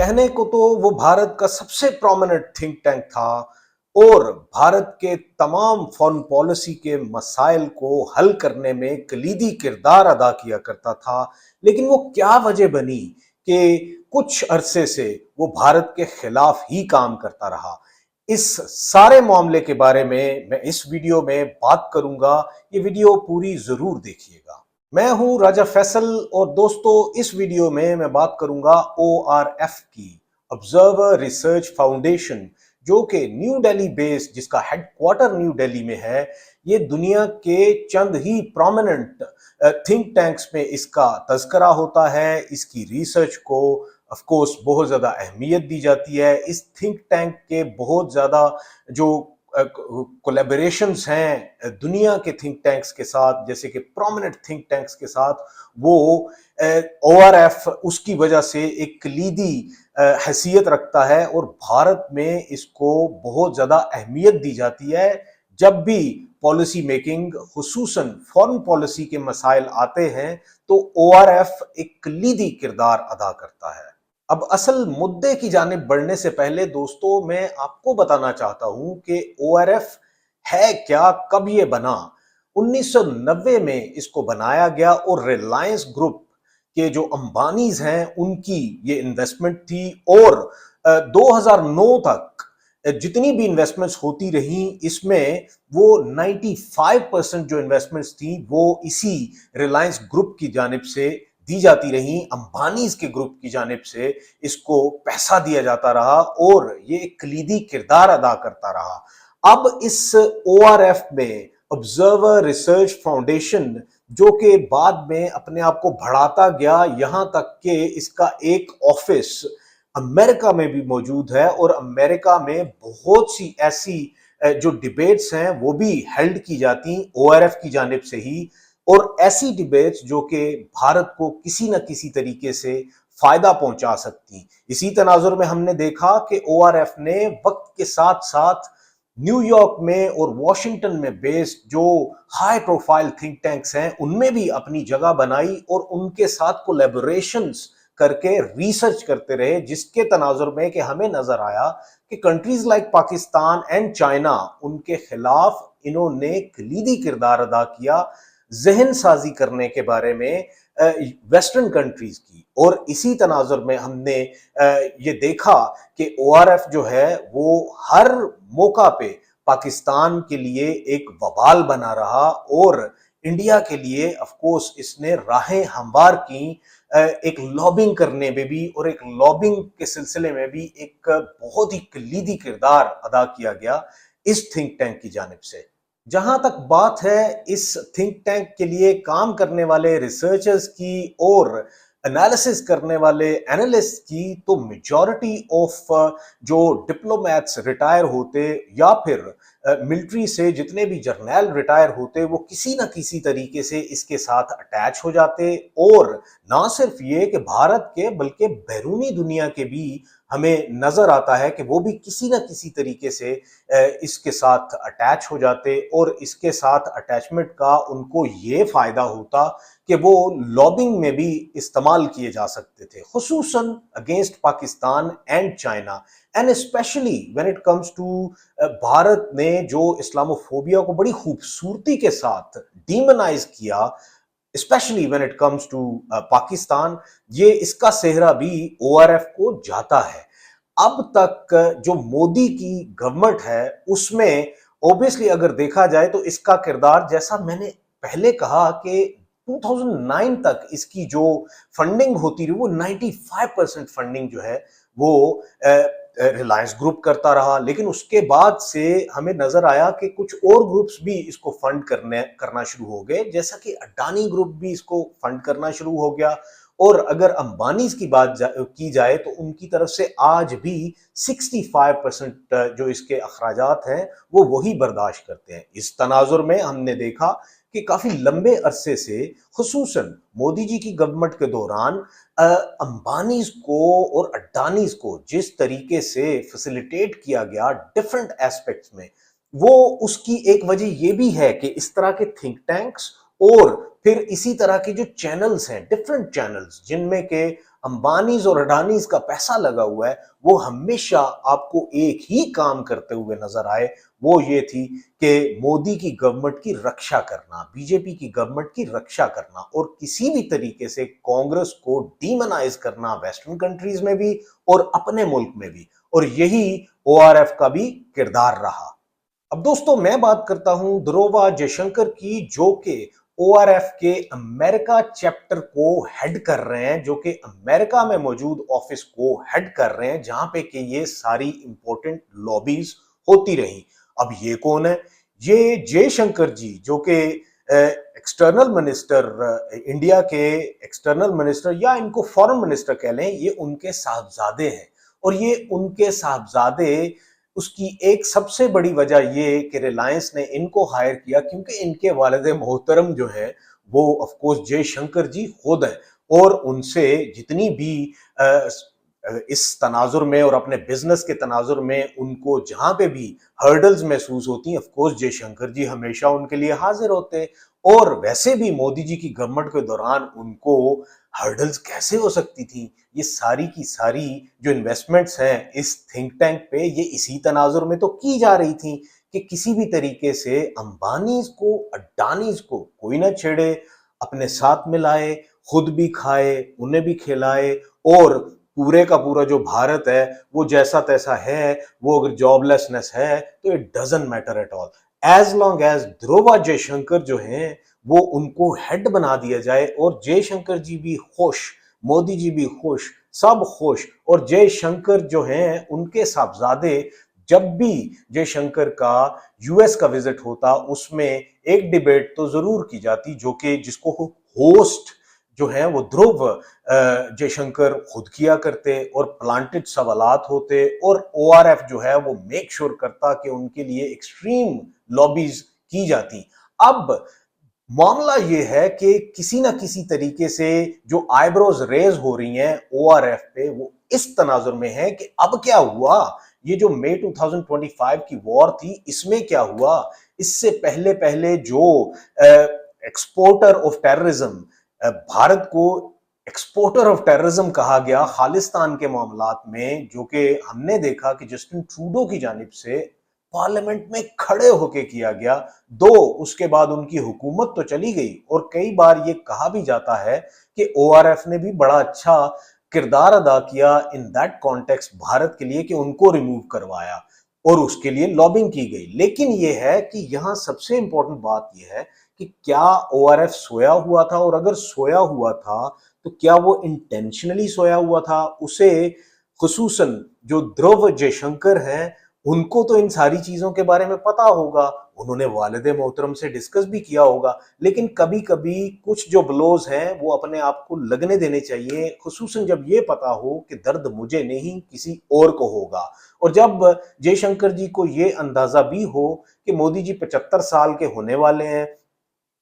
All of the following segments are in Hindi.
कहने को तो वो भारत का सबसे प्रोमिनेंट थिंक टैंक था और भारत के तमाम फॉरेन पॉलिसी के मसाइल को हल करने में कलीदी किरदार अदा किया करता था। लेकिन वो क्या वजह बनी कि कुछ अरसे से वो भारत के खिलाफ ही काम करता रहा। इस सारे मामले के बारे में मैं इस वीडियो में बात करूंगा। ये वीडियो पूरी जरूर देखिएगा। मैं हूं राजा फैसल और दोस्तों इस वीडियो में मैं बात करूंगा ORF की, ऑब्जर्वर रिसर्च फाउंडेशन, जो कि न्यू दिल्ली बेस्ड, जिसका हेडक्वार्टर न्यू दिल्ली में है। ये दुनिया के चंद ही प्रोमिनेंट थिंक टैंक्स में इसका तज़करा होता है। इसकी रिसर्च को ऑफ कोर्स बहुत ज़्यादा अहमियत दी जाती है। इस थिंक टैंक के बहुत ज़्यादा जो कोलैबोरेशंस हैं दुनिया के थिंक टैंक्स के साथ, जैसे कि प्रोमिनेंट थिंक टैंक्स के साथ, वो ORF उसकी वजह से एक कलीदी हैसियत रखता है और भारत में इसको बहुत ज़्यादा अहमियत दी जाती है। जब भी पॉलिसी मेकिंग, खुसूसन फॉरेन पॉलिसी के मसाइल आते हैं, तो ORF एक कलीदी किरदार अदा करता है। अब असल मुद्दे की जानिब बढ़ने से पहले दोस्तों, मैं आपको बताना चाहता हूं कि ORF है क्या, कब ये बना। 1990 में इसको बनाया गया और रिलायंस ग्रुप के जो अंबानीज हैं उनकी ये इन्वेस्टमेंट थी। और 2009 तक जितनी भी इन्वेस्टमेंट्स होती रही, इसमें वो 95% जो इन्वेस्टमेंट्स थी वो इसी रिलायंस ग्रुप की जानिब से दी जाती रही। अंबानीज के ग्रुप की जानिब से इसको पैसा दिया जाता रहा और ये एक कलीदी किरदार अदा करता रहा। अब इस ORF में, ऑब्जर्वर रिसर्च फाउंडेशन, जो कि बाद में अपने आप को बढ़ाता गया, यहां तक कि इसका एक ऑफिस अमेरिका में भी मौजूद है और अमेरिका में बहुत सी ऐसी जो डिबेट्स हैं वो भी हेल्ड की जाती ORF की जानिब से ही। और ऐसी डिबेट्स जो कि भारत को किसी न किसी तरीके से फायदा पहुंचा सकती। इसी तनाजुर में हमने देखा कि ORF ने वक्त के साथ साथ न्यूयॉर्क में और वॉशिंगटन में बेस्ड जो हाई प्रोफाइल थिंक टैंक्स हैं उनमें भी अपनी जगह बनाई और उनके साथ कोलैबोरेशंस करके रिसर्च करते रहे, जिसके तनाजुर में कि हमें नजर आया कि countries like Pakistan and China, उनके खिलाफ इन्होंने कलीदी किरदार अदा किया जहन साजी करने के बारे में वेस्टर्न कंट्रीज की। और इसी तनाजुर में हमने ये देखा कि ORF जो है वो हर मौका पे पाकिस्तान के लिए एक वबाल बना रहा और इंडिया के लिए ऑफ कोर्स इसने राहें हमवार की। एक लॉबिंग करने में भी और एक लॉबिंग के सिलसिले में भी एक बहुत ही कलीदी किरदार अदा किया गया इस थिंक टैंक की जानिब से। जहां तक बात है इस थिंक टैंक के लिए काम करने वाले रिसर्चर्स की और एनालिसिस करने वाले एनालिस्ट की, तो मेजॉरिटी ऑफ जो डिप्लोमैट्स रिटायर होते या फिर मिलिट्री से जितने भी जर्नैल रिटायर होते, वो किसी ना किसी तरीके से इसके साथ अटैच हो जाते। और ना सिर्फ ये कि भारत के बल्कि बैरूनी दुनिया के भी हमें नजर आता है कि वो भी किसी ना किसी तरीके से इसके साथ अटैच हो जाते और इसके साथ अटैचमेंट का उनको ये फायदा होता कि वो लॉबिंग में भी इस्तेमाल किए जा सकते थे, खुसूसन against Pakistan and China and specially when it comes to Bharat ने जो इस्लामोफोबिया को बड़ी खूबसूरती के साथ डीमोनाइज किया, specially when it comes to Pakistan. ये इसका सेहरा भी ORF को जाता है। अब तक जो मोदी की गवर्नमेंट है उसमें ऑब्वियसली अगर देखा जाए तो इसका किरदार, जैसा मैंने पहले कहा कि 2009 तक इसकी जो फंडिंग होती रही वो 95% फंडिंग जो है वो रिलायंस ग्रुप करता रहा। लेकिन उसके बाद से हमें नजर आया कि कुछ और ग्रुप्स भी इसको फंड करना शुरू हो गए, जैसा कि अडानी ग्रुप भी इसको फंड करना शुरू हो गया। और अगर अंबानीज की बात की जाए तो उनकी तरफ से आज भी 65% जो इसके अखराजात हैं वो वही बर्दाश्त करते हैं। इस तनाजुर में हमने देखा कि काफी लंबे अरसे से, खुसूसन मोदी जी की गवर्नमेंट के दौरान, अंबानीज को और अडानीज को जिस तरीके से फैसिलिटेट किया गया डिफरेंट एस्पेक्ट्स में, वो उसकी एक वजह ये भी है कि इस तरह के थिंक टैंक्स और फिर इसी तरह के जो चैनल्स हैं, डिफरेंट चैनल्स जिनमें के अंबानीज और अडानीज का पैसा लगा हुआ है, वो हमेशा आपको एक ही काम करते हुए नजर आए। वो ये थी कि मोदी की गवर्नमेंट की रक्षा करना, बीजेपी की गवर्नमेंट की रक्षा करना और किसी भी तरीके से कांग्रेस को डीमोनाइज करना, वेस्टर्न कंट्रीज में भी और अपने मुल्क में भी। और यही ओआरएफ का भी किरदार रहा। अब दोस्तों मैं बात करता हूं ध्रुवा जयशंकर की, जो कि ओआरएफ के अमेरिका चैप्टर को हेड कर रहे हैं, जो कि अमेरिका में मौजूद ऑफिस को हेड कर रहे हैं, जहां पे कि ये सारी इंपॉर्टेंट लॉबीज होती रही। अब ये कौन है? ये जयशंकर जी, जो कि एक्सटर्नल मिनिस्टर, इंडिया के एक्सटर्नल मिनिस्टर या इनको फॉरेन मिनिस्टर कह लें, ये उनके साहबजादे हैं। और ये उनके साहबजादे, उसकी एक सबसे बड़ी वजह ये कि रिलायंस ने इनको हायर किया क्योंकि इनके वालिद मोहतरम जो है वो ऑफ कोर्स जयशंकर जी खुद हैं। और उनसे जितनी भी इस तनाजुर में और अपने बिजनेस के तनाजुर में उनको जहां पे भी हर्डल्स महसूस होती हैं, ऑफ कोर्स जयशंकर जी हमेशा उनके लिए हाजिर होते हैं। और वैसे भी मोदी जी की गवर्नमेंट के दौरान उनको हर्डल्स कैसे हो सकती थी? ये सारी की सारी जो इन्वेस्टमेंट्स हैं इस थिंक टैंक पे, ये इसी तनाजुर में तो की जा रही थी कि किसी भी तरीके से अंबानीज को, अडानीज को कोई ना छेड़े, अपने साथ मिलाए, खुद भी खाए, उन्हें भी खिलाए। और पूरे का पूरा जो भारत है वो जैसा तैसा है, वो अगर जॉबलेसनेस है तो it doesn't matter at all, as long as Dhruva Jaishankar जो हैं वो उनको हेड बना दिया जाए। और जयशंकर जी भी खुश, मोदी जी भी खुश, सब खुश। और जयशंकर जो हैं उनके साहबजादे, जब भी जयशंकर का यूएस का विजिट होता उसमें एक डिबेट तो जरूर की जाती, जो कि जिसको होस्ट जो है वो ध्रुव जयशंकर खुद किया करते और प्लांटेड सवालात होते। और ओआरएफ जो है वो मेक श्योर करता कि उनके लिए एक्सट्रीम लॉबीज की जाती। अब मामला ये है कि किसी ना किसी तरीके से जो आईब्रोज रेज हो रही हैं ओआरएफ पे, वो इस तनाजुर में है कि अब क्या हुआ? ये जो मई 2025 की वॉर थी, इसमें क्या हुआ? इससे पहले पहले जो एक्सपोर्टर ऑफ टेररिज्म, भारत को एक्सपोर्टर ऑफ टेररिज्म कहा गया खालिस्तान के मामलात में, जो कि हमने देखा कि जस्टिन ट्रूडो की जानिब से पार्लियामेंट में खड़े होके किया गया। दो उसके बाद उनकी हुकूमत तो चली गई और कई बार ये कहा भी जाता है कि ओआरएफ ने भी बड़ा अच्छा किरदार अदा किया इन दैट कॉन्टेक्स्ट भारत के लिए, कि उनको रिमूव करवाया और उसके लिए लॉबिंग की गई। लेकिन यह है कि यहां सबसे इंपॉर्टेंट बात यह है कि क्या ओआरएफ सोया हुआ था? और अगर सोया हुआ था तो क्या वो इंटेंशनली सोया हुआ था? उसे खुसूसन जो ध्रुव जयशंकर हैं उनको तो इन सारी चीजों के बारे में पता होगा, उन्होंने वालिद मोहतरम से डिस्कस भी किया होगा। लेकिन कभी कभी कुछ जो ब्लोज हैं वो अपने आप को लगने देने चाहिए, खुसूसन जब ये पता हो कि दर्द मुझे नहीं किसी और को होगा। और जब जयशंकर जी को ये अंदाजा भी हो कि मोदी जी 75 साल के होने वाले हैं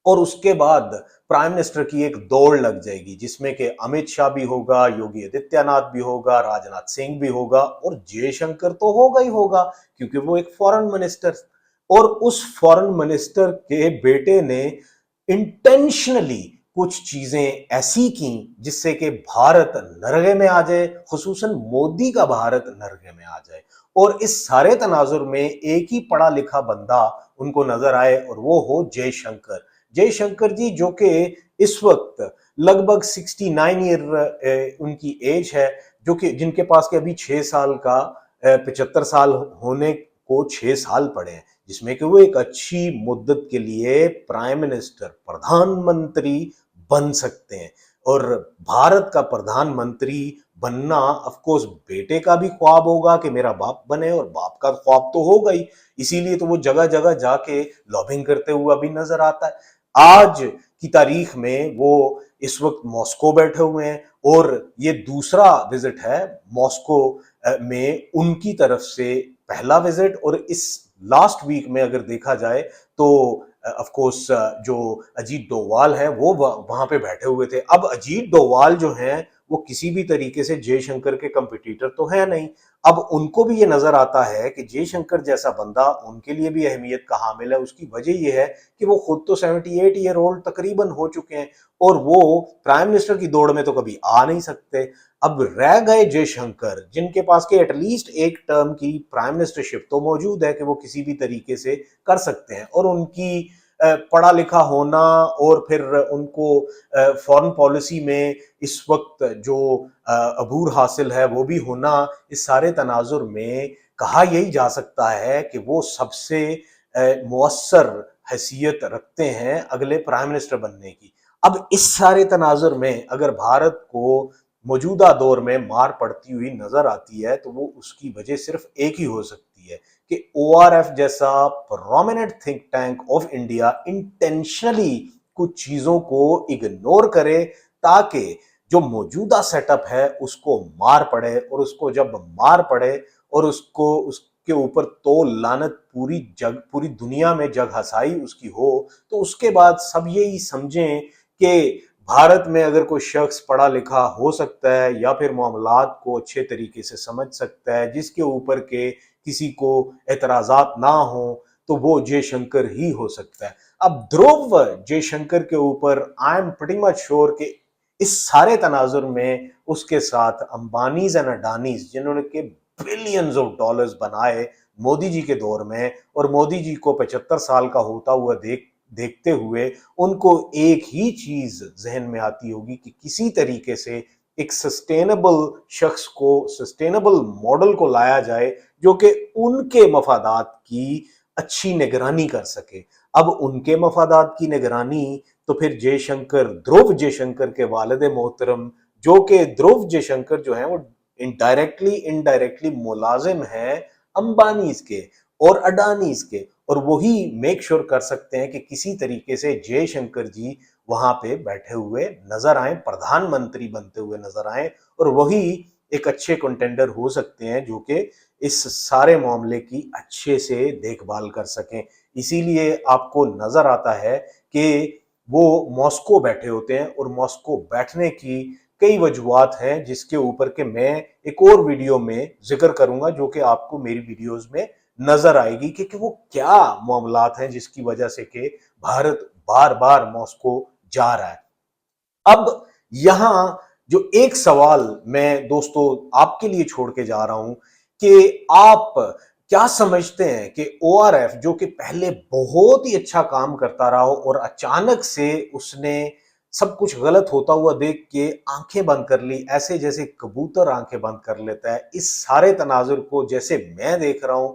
और उसके बाद प्राइम मिनिस्टर की एक दौड़ लग जाएगी जिसमें कि अमित शाह भी होगा, योगी आदित्यनाथ भी होगा, राजनाथ सिंह भी होगा और जयशंकर तो होगा ही होगा क्योंकि वो एक फॉरेन मिनिस्टर। और उस फॉरेन मिनिस्टर के बेटे ने इंटेंशनली कुछ चीजें ऐसी की जिससे कि भारत नरगे में आ जाए, खुसूसन मोदी का भारत नरगे में आ जाए। और इस सारे तनाजुर में एक ही पढ़ा लिखा बंदा उनको नजर आए और वो हो जयशंकर। जयशंकर जी, जो कि इस वक्त लगभग 69 ईयर उनकी एज है, जो कि जिनके पास के अभी 6 साल का 75 साल होने को 6 साल पड़े हैं, जिसमें कि वो एक अच्छी मुद्दत के लिए प्राइम मिनिस्टर, प्रधानमंत्री बन सकते हैं। और भारत का प्रधानमंत्री बनना ऑफ कोर्स बेटे का भी ख्वाब होगा कि मेरा बाप बने, और बाप का ख्वाब तो होगा ही, इसीलिए तो वो जगह जगह जाके लॉबिंग करते हुए अभी नजर आता है। आज की तारीख में वो इस वक्त मॉस्को बैठे हुए हैं और ये दूसरा विजिट है मॉस्को में उनकी तरफ से, पहला विजिट। और इस लास्ट वीक में अगर देखा जाए तो ऑफ कोर्स जो अजीत डोवाल है वो वहां पे बैठे हुए थे। अब अजीत डोवाल जो हैं वो किसी भी तरीके से जयशंकर के कंपटीटर तो है नहीं। अब उनको भी ये नजर आता है कि जयशंकर जैसा बंदा उनके लिए भी अहमियत का हामिल है। उसकी वजह ये है कि वो खुद तो 78 ईयर ओल्ड तकरीबन हो चुके हैं और वो प्राइम मिनिस्टर की दौड़ में तो कभी आ नहीं सकते। अब रह गए जयशंकर, जिनके पास के एटलीस्ट एक टर्म की प्राइम मिनिस्टरशिप तो मौजूद है कि वो किसी भी तरीके से कर सकते हैं, और उनकी पढ़ा लिखा होना और फिर उनको फॉरेन पॉलिसी में इस वक्त जो अबूर हासिल है वो भी होना, इस सारे तनाजुर में कहा यही जा सकता है कि वो सबसे मुअस्सर हैसियत रखते हैं अगले प्राइम मिनिस्टर बनने की। अब इस सारे तनाजुर में अगर भारत को मौजूदा दौर में मार पड़ती हुई नजर आती है तो वो उसकी वजह सिर्फ एक ही हो सकती है कि ओआरएफ जैसा prominent think tank of India intentionally कुछ चीजों को इग्नोर करे, ताकि जो मौजूदा सेटअप है उसको मार पड़े, और उसको जब मार पड़े और उसको उसके ऊपर तो लानत पूरी दुनिया में जग हसाई उसकी हो, तो उसके बाद सब यही समझें कि भारत में अगर कोई शख्स पढ़ा लिखा हो सकता है या फिर मामलात को अच्छे तरीके से समझ सकता है, जिसके ऊपर के किसी को एतराजात ना हो, तो वो जयशंकर ही हो सकता है। अब ध्रुव जयशंकर के ऊपर I am pretty much sure कि इस सारे तनाजुर में उसके साथ अंबानीज एंड अडानीज, जिन्होंने के बिलियंस ऑफ डॉलर्स बनाए मोदी जी के दौर में, और मोदी जी को 75 साल का होता हुआ देखते हुए उनको एक ही चीज जहन में आती होगी कि किसी तरीके से एक सस्टेनेबल शख्स को, सस्टेनेबल मॉडल को लाया जाए जो कि उनके मफादात की अच्छी निगरानी कर सके। अब उनके मफादात की निगरानी तो फिर जयशंकर, ध्रुव जयशंकर के वालिद मोहतरम, जो कि ध्रुव जयशंकर जो है वो इनडायरेक्टली मुलाजिम है अंबानीज के और अडानीज के, और वही मेक श्योर कर सकते हैं कि किसी तरीके से जयशंकर जी वहां पे बैठे हुए नजर आए, प्रधानमंत्री बनते हुए नजर आए, और वही एक अच्छे कंटेंडर हो सकते हैं जो कि इस सारे मामले की अच्छे से देखभाल कर सकें। इसीलिए आपको नजर आता है कि वो मॉस्को बैठे होते हैं, और मॉस्को बैठने की कई वजूहत हैं जिसके ऊपर के मैं एक और वीडियो में जिक्र करूंगा, जो कि आपको मेरी वीडियोस में नजर आएगी कि वो क्या मामलात हैं जिसकी वजह से कि भारत बार बार मॉस्को जा रहा है। अब यहां जो एक सवाल मैं दोस्तों आपके लिए छोड़ के जा रहा हूं कि आप क्या समझते हैं कि ओआरएफ, जो कि पहले बहुत ही अच्छा काम करता रहा हो और अचानक से उसने सब कुछ गलत होता हुआ देख के आंखें बंद कर ली, ऐसे जैसे कबूतर आंखें बंद कर लेता है, इस सारे तनाजुर को जैसे मैं देख रहा हूं,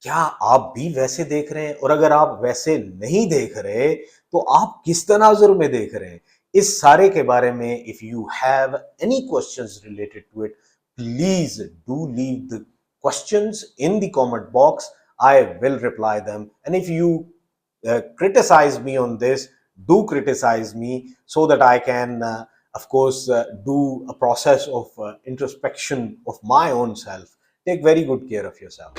क्या आप भी वैसे देख रहे हैं? और अगर आप वैसे नहीं देख रहे तो आप किस तनाजुर में देख रहे हैं? इस सारे के बारे में if you have any questions related to it, please do leave the questions in the comment box. I will reply them. And if you criticize me on this, do criticize me so that I can, of course, do a process of introspection of my own self. Take very good care of yourself.